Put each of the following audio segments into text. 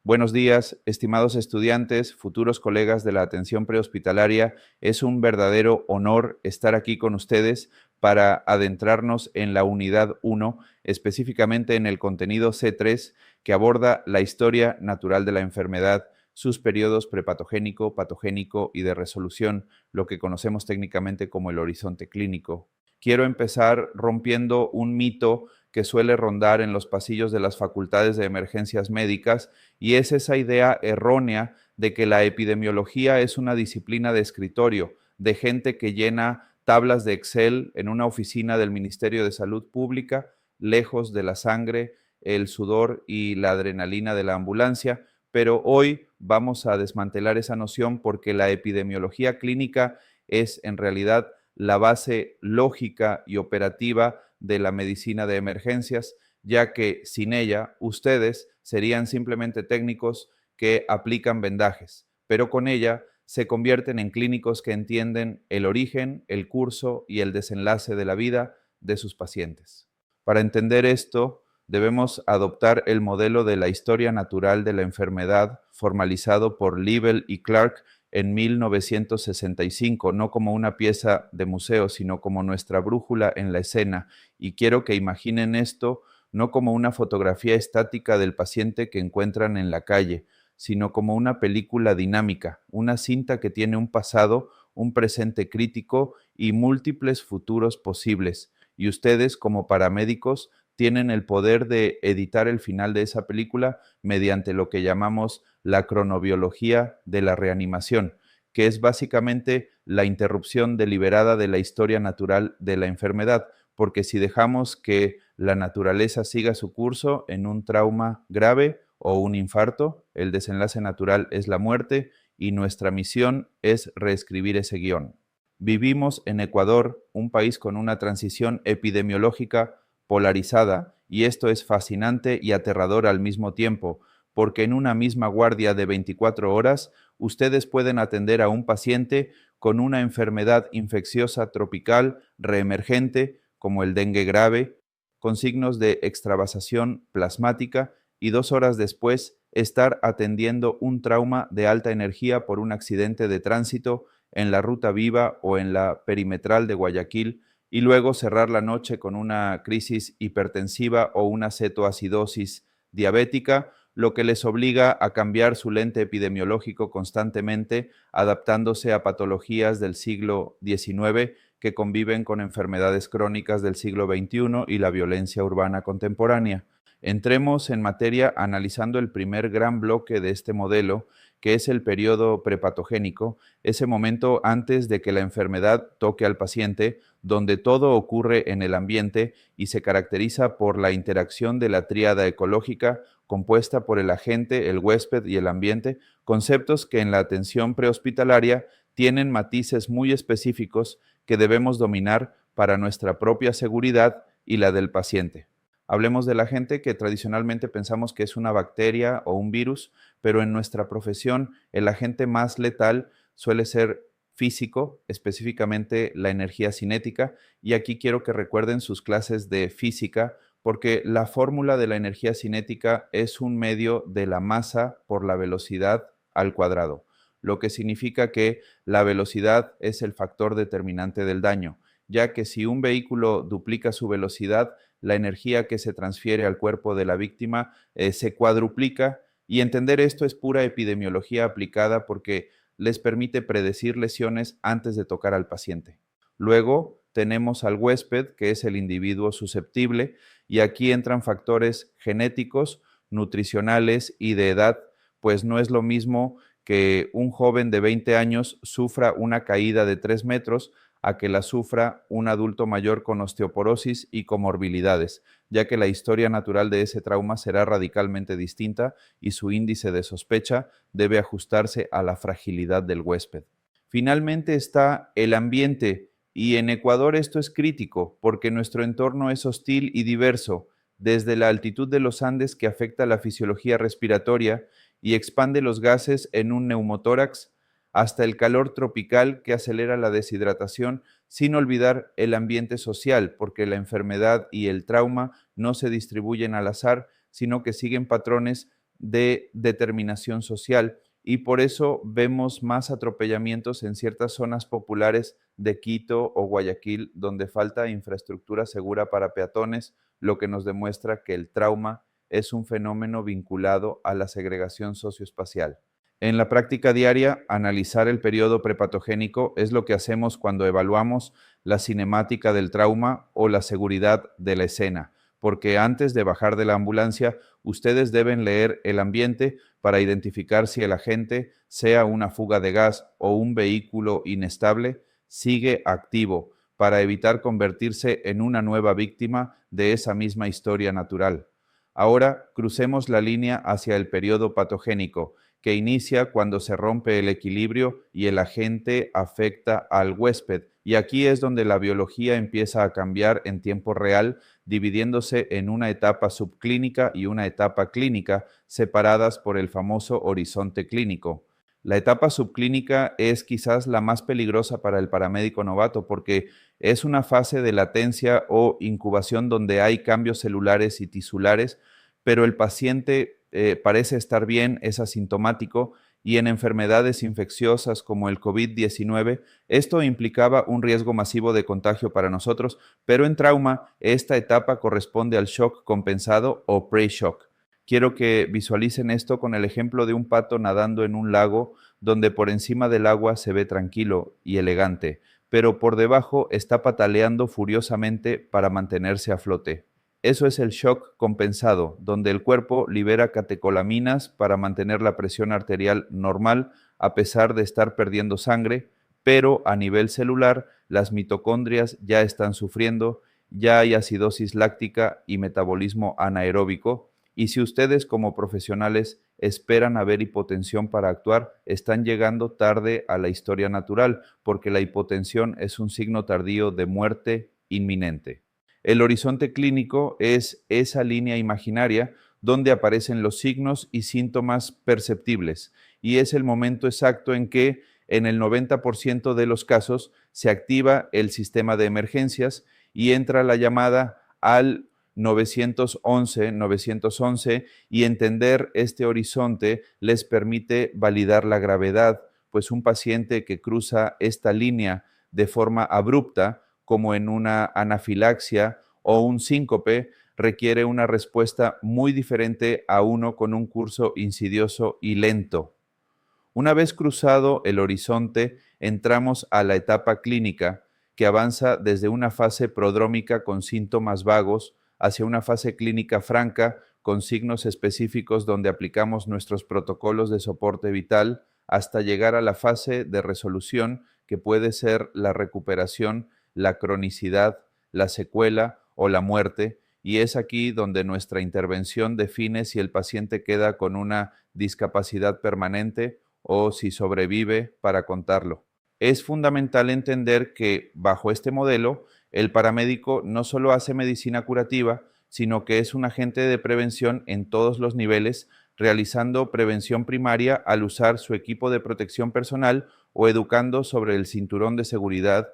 Buenos días, estimados estudiantes, futuros colegas de la atención prehospitalaria. Es un verdadero honor estar aquí con ustedes para adentrarnos en la unidad 1, específicamente en el contenido C3, que aborda la historia natural de la enfermedad, sus periodos prepatogénico, patogénico y de resolución, lo que conocemos técnicamente como el horizonte clínico. Quiero empezar rompiendo un mito que suele rondar en los pasillos de las facultades de emergencias médicas, y es esa idea errónea de que la epidemiología es una disciplina de escritorio, de gente que llena tablas de Excel en una oficina del Ministerio de Salud Pública, lejos de la sangre, el sudor y la adrenalina de la ambulancia. Pero hoy vamos a desmantelar esa noción porque la epidemiología clínica es en realidad la base lógica y operativa de la medicina de emergencias, ya que sin ella ustedes serían simplemente técnicos que aplican vendajes, pero con ella se convierten en clínicos que entienden el origen, el curso y el desenlace de la vida de sus pacientes. Para entender esto, debemos adoptar el modelo de la historia natural de la enfermedad formalizado por Liebel y Clark en 1965, no como una pieza de museo, sino como nuestra brújula en la escena. Y quiero que imaginen esto no como una fotografía estática del paciente que encuentran en la calle, sino como una película dinámica, una cinta que tiene un pasado, un presente crítico y múltiples futuros posibles. Y ustedes, como paramédicos, tienen el poder de editar el final de esa película mediante lo que llamamos la cronobiología de la reanimación, que es básicamente la interrupción deliberada de la historia natural de la enfermedad, porque si dejamos que la naturaleza siga su curso en un trauma grave o un infarto, el desenlace natural es la muerte y nuestra misión es reescribir ese guión. Vivimos en Ecuador, un país con una transición epidemiológica polarizada, y esto es fascinante y aterrador al mismo tiempo, porque en una misma guardia de 24 horas, ustedes pueden atender a un paciente con una enfermedad infecciosa tropical reemergente, como el dengue grave, con signos de extravasación plasmática, y 2 horas después estar atendiendo un trauma de alta energía por un accidente de tránsito en la Ruta Viva o en la perimetral de Guayaquil, y luego cerrar la noche con una crisis hipertensiva o una cetoacidosis diabética, lo que les obliga a cambiar su lente epidemiológico constantemente, adaptándose a patologías del siglo XIX que conviven con enfermedades crónicas del siglo XXI y la violencia urbana contemporánea. Entremos en materia analizando el primer gran bloque de este modelo, que es el periodo prepatogénico, ese momento antes de que la enfermedad toque al paciente, donde todo ocurre en el ambiente y se caracteriza por la interacción de la tríada ecológica compuesta por el agente, el huésped y el ambiente, conceptos que en la atención prehospitalaria tienen matices muy específicos que debemos dominar para nuestra propia seguridad y la del paciente. Hablemos de la gente, que tradicionalmente pensamos que es una bacteria o un virus, pero en nuestra profesión el agente más letal suele ser físico, específicamente la energía cinética, y aquí quiero que recuerden sus clases de física, porque la fórmula de la energía cinética es un medio de la masa por la velocidad al cuadrado, lo que significa que la velocidad es el factor determinante del daño, ya que si un vehículo duplica su velocidad, la energía que se transfiere al cuerpo de la víctima se cuadruplica, y entender esto es pura epidemiología aplicada porque les permite predecir lesiones antes de tocar al paciente. Luego tenemos al huésped, que es el individuo susceptible, y aquí entran factores genéticos, nutricionales y de edad, pues no es lo mismo que un joven de 20 años sufra una caída de 3 metros a que la sufra un adulto mayor con osteoporosis y comorbilidades, ya que la historia natural de ese trauma será radicalmente distinta y su índice de sospecha debe ajustarse a la fragilidad del huésped. Finalmente está el ambiente, y en Ecuador esto es crítico porque nuestro entorno es hostil y diverso, desde la altitud de los Andes, que afecta la fisiología respiratoria y expande los gases en un neumotórax, hasta el calor tropical que acelera la deshidratación, sin olvidar el ambiente social, porque la enfermedad y el trauma no se distribuyen al azar, sino que siguen patrones de determinación social y por eso vemos más atropellamientos en ciertas zonas populares de Quito o Guayaquil donde falta infraestructura segura para peatones, lo que nos demuestra que el trauma es un fenómeno vinculado a la segregación socioespacial. En la práctica diaria, analizar el periodo prepatogénico es lo que hacemos cuando evaluamos la cinemática del trauma o la seguridad de la escena, porque antes de bajar de la ambulancia, ustedes deben leer el ambiente para identificar si el agente, sea una fuga de gas o un vehículo inestable, sigue activo, para evitar convertirse en una nueva víctima de esa misma historia natural. Ahora crucemos la línea hacia el periodo patogénico, que inicia cuando se rompe el equilibrio y el agente afecta al huésped. Y aquí es donde la biología empieza a cambiar en tiempo real, dividiéndose en una etapa subclínica y una etapa clínica, separadas por el famoso horizonte clínico. La etapa subclínica es quizás la más peligrosa para el paramédico novato porque es una fase de latencia o incubación donde hay cambios celulares y tisulares, pero el paciente parece estar bien, es asintomático y en enfermedades infecciosas como el COVID-19, esto implicaba un riesgo masivo de contagio para nosotros, pero en trauma esta etapa corresponde al shock compensado o pre-shock. Quiero que visualicen esto con el ejemplo de un pato nadando en un lago donde por encima del agua se ve tranquilo y elegante, pero por debajo está pataleando furiosamente para mantenerse a flote. Eso es el shock compensado, donde el cuerpo libera catecolaminas para mantener la presión arterial normal a pesar de estar perdiendo sangre, pero a nivel celular las mitocondrias ya están sufriendo, ya hay acidosis láctica y metabolismo anaeróbico, y si ustedes como profesionales esperan a ver hipotensión para actuar, están llegando tarde a la historia natural, porque la hipotensión es un signo tardío de muerte inminente. El horizonte clínico es esa línea imaginaria donde aparecen los signos y síntomas perceptibles y es el momento exacto en que en el 90% de los casos se activa el sistema de emergencias y entra la llamada al 911 y entender este horizonte les permite validar la gravedad, pues un paciente que cruza esta línea de forma abrupta como en una anafilaxia o un síncope, requiere una respuesta muy diferente a uno con un curso insidioso y lento. Una vez cruzado el horizonte, entramos a la etapa clínica, que avanza desde una fase prodrómica con síntomas vagos hacia una fase clínica franca con signos específicos donde aplicamos nuestros protocolos de soporte vital hasta llegar a la fase de resolución que puede ser la recuperación, la cronicidad, la secuela o la muerte, y es aquí donde nuestra intervención define si el paciente queda con una discapacidad permanente o si sobrevive para contarlo. Es fundamental entender que bajo este modelo, el paramédico no solo hace medicina curativa, sino que es un agente de prevención en todos los niveles, realizando prevención primaria al usar su equipo de protección personal o educando sobre el cinturón de seguridad,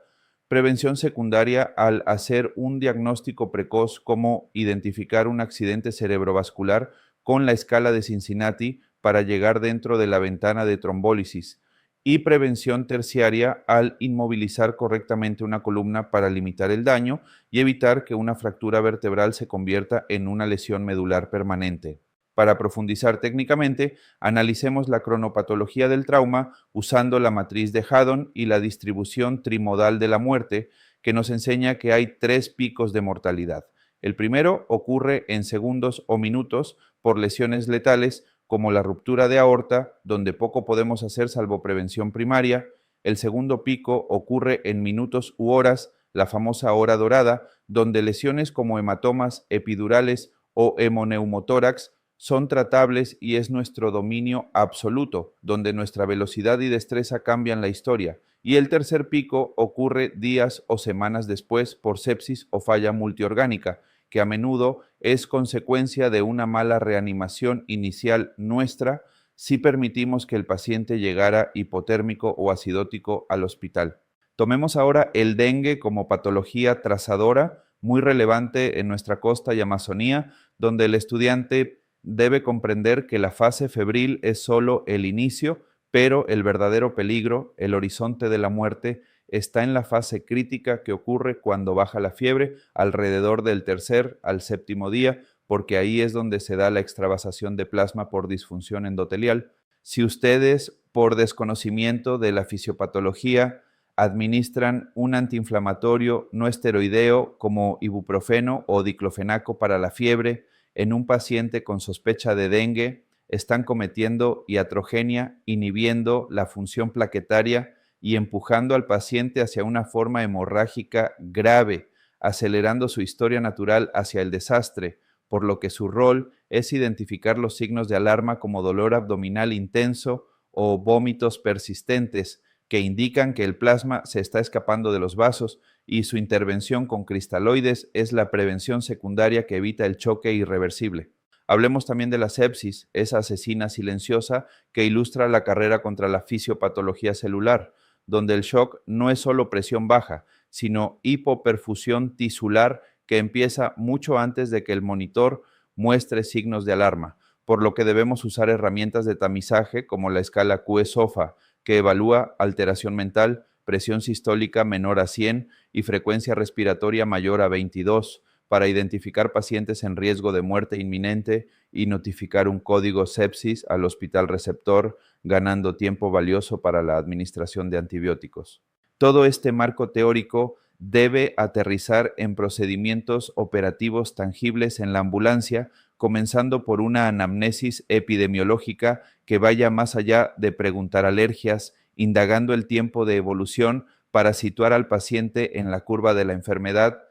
prevención secundaria al hacer un diagnóstico precoz como identificar un accidente cerebrovascular con la escala de Cincinnati para llegar dentro de la ventana de trombólisis, y prevención terciaria al inmovilizar correctamente una columna para limitar el daño y evitar que una fractura vertebral se convierta en una lesión medular permanente. Para profundizar técnicamente, analicemos la cronopatología del trauma usando la matriz de Haddon y la distribución trimodal de la muerte, que nos enseña que hay 3 picos de mortalidad. El primero ocurre en segundos o minutos por lesiones letales como la ruptura de aorta, donde poco podemos hacer salvo prevención primaria. El segundo pico ocurre en minutos u horas, la famosa hora dorada, donde lesiones como hematomas epidurales o hemoneumotórax son tratables y es nuestro dominio absoluto, donde nuestra velocidad y destreza cambian la historia. Y el tercer pico ocurre días o semanas después por sepsis o falla multiorgánica, que a menudo es consecuencia de una mala reanimación inicial nuestra si permitimos que el paciente llegara hipotérmico o acidótico al hospital. Tomemos ahora el dengue como patología trazadora, muy relevante en nuestra costa y Amazonía, donde el estudiante debe comprender que la fase febril es solo el inicio, pero el verdadero peligro, el horizonte de la muerte, está en la fase crítica que ocurre cuando baja la fiebre, alrededor del tercer al séptimo día, porque ahí es donde se da la extravasación de plasma por disfunción endotelial. Si ustedes, por desconocimiento de la fisiopatología, administran un antiinflamatorio no esteroideo como ibuprofeno o diclofenaco para la fiebre en un paciente con sospecha de dengue, están cometiendo iatrogenia, inhibiendo la función plaquetaria y empujando al paciente hacia una forma hemorrágica grave, acelerando su historia natural hacia el desastre, por lo que su rol es identificar los signos de alarma como dolor abdominal intenso o vómitos persistentes que indican que el plasma se está escapando de los vasos, y su intervención con cristaloides es la prevención secundaria que evita el choque irreversible. Hablemos también de la sepsis, esa asesina silenciosa que ilustra la carrera contra la fisiopatología celular, donde el shock no es solo presión baja, sino hipoperfusión tisular que empieza mucho antes de que el monitor muestre signos de alarma, por lo que debemos usar herramientas de tamizaje como la escala QE-SOFA, que evalúa alteración mental, presión sistólica menor a 100 y frecuencia respiratoria mayor a 22, para identificar pacientes en riesgo de muerte inminente y notificar un código sepsis al hospital receptor, ganando tiempo valioso para la administración de antibióticos. Todo este marco teórico debe aterrizar en procedimientos operativos tangibles en la ambulancia, comenzando por una anamnesis epidemiológica que vaya más allá de preguntar alergias, indagando el tiempo de evolución para situar al paciente en la curva de la enfermedad,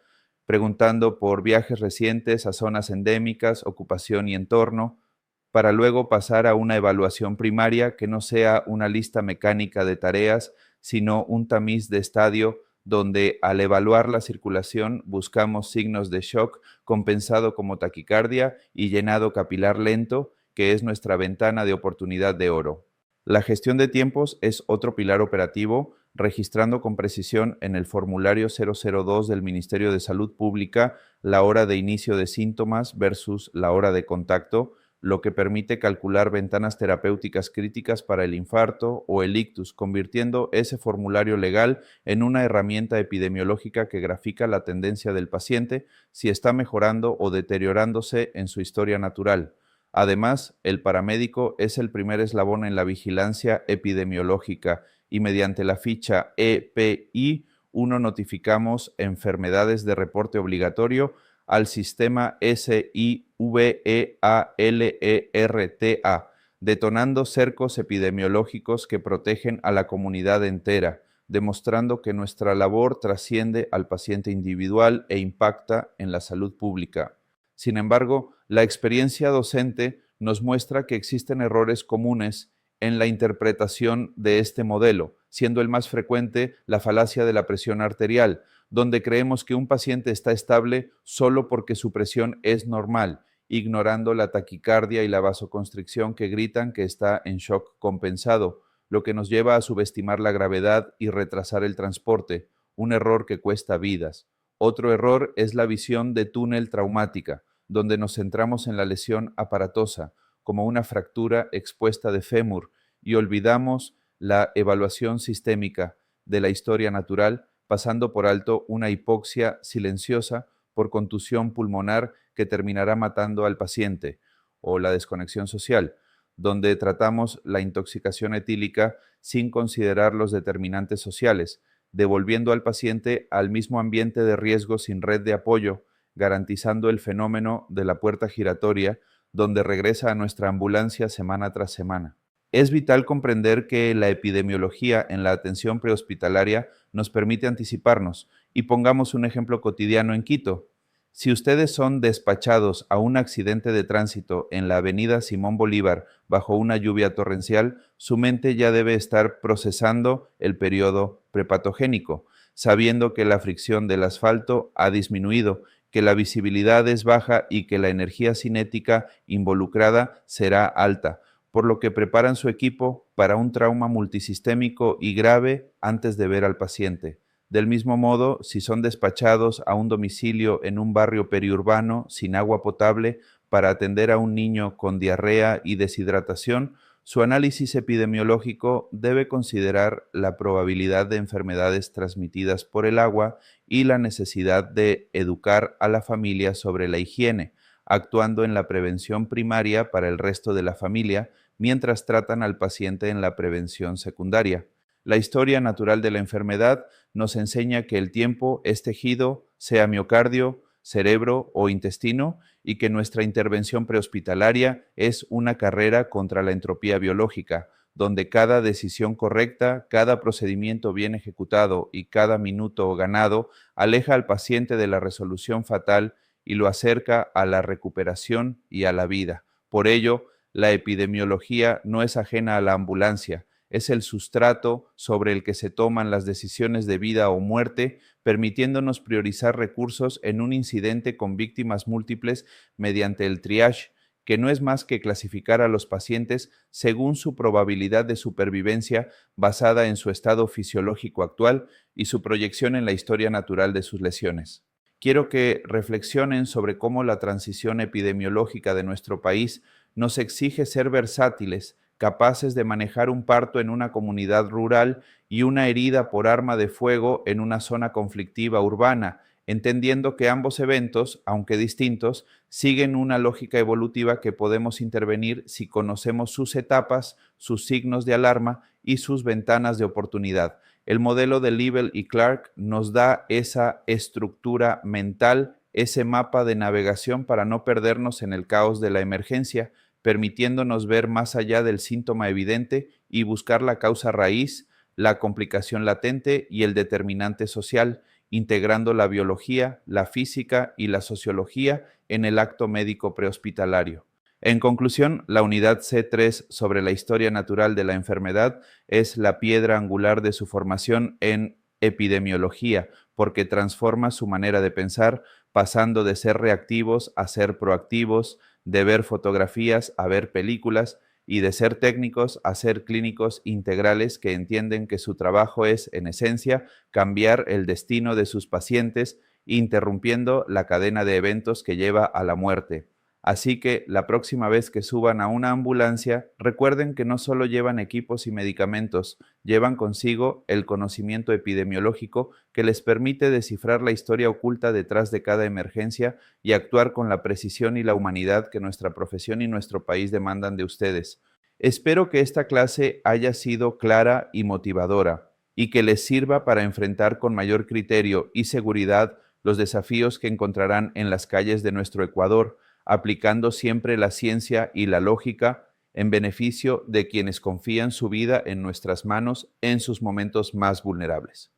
preguntando por viajes recientes a zonas endémicas, ocupación y entorno, para luego pasar a una evaluación primaria que no sea una lista mecánica de tareas, sino un tamiz de estadio donde al evaluar la circulación buscamos signos de shock compensado como taquicardia y llenado capilar lento, que es nuestra ventana de oportunidad de oro. La gestión de tiempos es otro pilar operativo, registrando con precisión en el formulario 002 del Ministerio de Salud Pública la hora de inicio de síntomas versus la hora de contacto, lo que permite calcular ventanas terapéuticas críticas para el infarto o el ictus, convirtiendo ese formulario legal en una herramienta epidemiológica que grafica la tendencia del paciente, si está mejorando o deteriorándose en su historia natural. Además, el paramédico es el primer eslabón en la vigilancia epidemiológica y mediante la ficha EPI 1 notificamos enfermedades de reporte obligatorio al sistema SIVEALERTA, detonando cercos epidemiológicos que protegen a la comunidad entera, demostrando que nuestra labor trasciende al paciente individual e impacta en la salud pública. Sin embargo, la experiencia docente nos muestra que existen errores comunes en la interpretación de este modelo, siendo el más frecuente la falacia de la presión arterial, donde creemos que un paciente está estable solo porque su presión es normal, ignorando la taquicardia y la vasoconstricción que gritan que está en shock compensado, lo que nos lleva a subestimar la gravedad y retrasar el transporte, un error que cuesta vidas. Otro error es la visión de túnel traumática, donde nos centramos en la lesión aparatosa, como una fractura expuesta de fémur, y olvidamos la evaluación sistémica de la historia natural, pasando por alto una hipoxia silenciosa por contusión pulmonar que terminará matando al paciente, o la desconexión social, donde tratamos la intoxicación etílica sin considerar los determinantes sociales, devolviendo al paciente al mismo ambiente de riesgo sin red de apoyo, garantizando el fenómeno de la puerta giratoria, donde regresa a nuestra ambulancia semana tras semana. Es vital comprender que la epidemiología en la atención prehospitalaria nos permite anticiparnos, y pongamos un ejemplo cotidiano en Quito. Si ustedes son despachados a un accidente de tránsito en la avenida Simón Bolívar bajo una lluvia torrencial, su mente ya debe estar procesando el periodo prepatogénico, sabiendo que la fricción del asfalto ha disminuido, que la visibilidad es baja y que la energía cinética involucrada será alta, por lo que preparan su equipo para un trauma multisistémico y grave antes de ver al paciente. Del mismo modo, si son despachados a un domicilio en un barrio periurbano sin agua potable, para atender a un niño con diarrea y deshidratación, su análisis epidemiológico debe considerar la probabilidad de enfermedades transmitidas por el agua y la necesidad de educar a la familia sobre la higiene, actuando en la prevención primaria para el resto de la familia, mientras tratan al paciente en la prevención secundaria. La historia natural de la enfermedad nos enseña que el tiempo es tejido, sea miocardio, cerebro o intestino, y que nuestra intervención prehospitalaria es una carrera contra la entropía biológica, donde cada decisión correcta, cada procedimiento bien ejecutado y cada minuto ganado aleja al paciente de la resolución fatal y lo acerca a la recuperación y a la vida. Por ello, la epidemiología no es ajena a la ambulancia, es el sustrato sobre el que se toman las decisiones de vida o muerte, permitiéndonos priorizar recursos en un incidente con víctimas múltiples mediante el triage, que no es más que clasificar a los pacientes según su probabilidad de supervivencia basada en su estado fisiológico actual y su proyección en la historia natural de sus lesiones. Quiero que reflexionen sobre cómo la transición epidemiológica de nuestro país nos exige ser versátiles, capaces de manejar un parto en una comunidad rural y una herida por arma de fuego en una zona conflictiva urbana, entendiendo que ambos eventos, aunque distintos, siguen una lógica evolutiva que podemos intervenir si conocemos sus etapas, sus signos de alarma y sus ventanas de oportunidad. El modelo de Liebel y Clark nos da esa estructura mental, ese mapa de navegación para no perdernos en el caos de la emergencia, permitiéndonos ver más allá del síntoma evidente y buscar la causa raíz, la complicación latente y el determinante social, integrando la biología, la física y la sociología en el acto médico prehospitalario. En conclusión, la unidad C3 sobre la historia natural de la enfermedad es la piedra angular de su formación en epidemiología, porque transforma su manera de pensar, pasando de ser reactivos a ser proactivos, de ver fotografías a ver películas y de ser técnicos a ser clínicos integrales que entienden que su trabajo es, en esencia, cambiar el destino de sus pacientes, interrumpiendo la cadena de eventos que lleva a la muerte. Así que la próxima vez que suban a una ambulancia, recuerden que no solo llevan equipos y medicamentos, llevan consigo el conocimiento epidemiológico que les permite descifrar la historia oculta detrás de cada emergencia y actuar con la precisión y la humanidad que nuestra profesión y nuestro país demandan de ustedes. Espero que esta clase haya sido clara y motivadora y que les sirva para enfrentar con mayor criterio y seguridad los desafíos que encontrarán en las calles de nuestro Ecuador, aplicando siempre la ciencia y la lógica en beneficio de quienes confían su vida en nuestras manos en sus momentos más vulnerables.